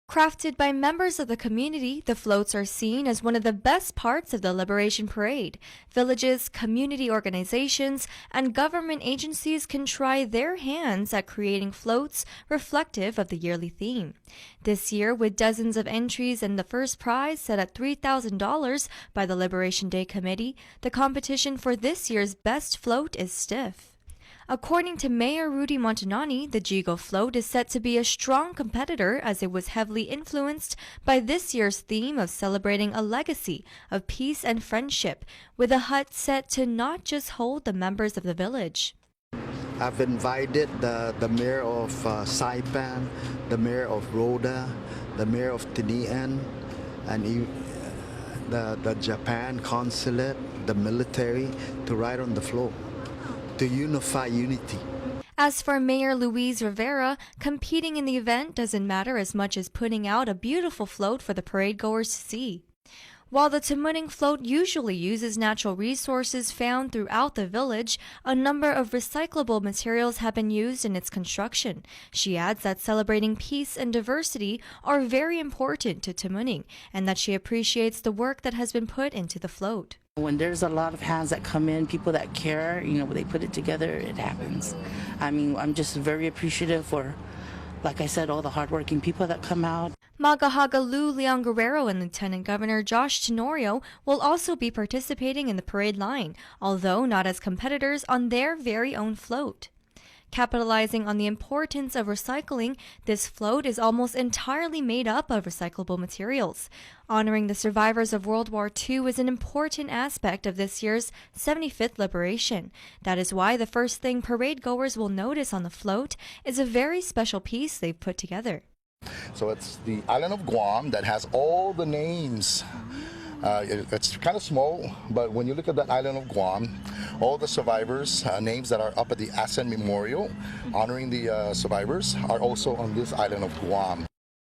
Crafted by members of the community, the floats are seen as one of the best parts of the Liberation Parade. Villages, community organizations, and government agencies can try their hands at creating floats reflective of the yearly theme. This year, with dozens of entries and the first prize set at $3,000 by the Liberation Day Committee, the competition for this year's best float is stiff. According to Mayor Rudy Montanani, the Jigo float is set to be a strong competitor as it was heavily influenced by this year's theme of celebrating a legacy of peace and friendship, with a hut set to not just hold the members of the village. I've invited the mayor of Saipan, the mayor of Rhoda, the mayor of Tinian, and the Japan consulate, the military, to ride on the float, to unify unity. As for Mayor Luis Rivera, competing in the event doesn't matter as much as putting out a beautiful float for the parade goers to see. While the Tamuning float usually uses natural resources found throughout the village, a number of recyclable materials have been used in its construction. She adds that celebrating peace and diversity are very important to Tamuning, and that she appreciates the work that has been put into the float. When there's a lot of hands that come in, people that care, when they put it together, it happens. I'm just very appreciative for, like I said, all the hardworking people that come out. Magahaga Lou Leon Guerrero and Lieutenant Governor Josh Tenorio will also be participating in the parade line, although not as competitors on their very own float. Capitalizing on the importance of recycling, this float is almost entirely made up of recyclable materials. Honoring the survivors of World War II is an important aspect of this year's 75th Liberation. That is why the first thing parade goers will notice on the float is a very special piece they've put together. So it's the island of Guam that has all the names. It's kind of small, but when you look at that island of Guam, all the survivors' names that are up at the Ascent Memorial honoring the survivors are also on this island of Guam.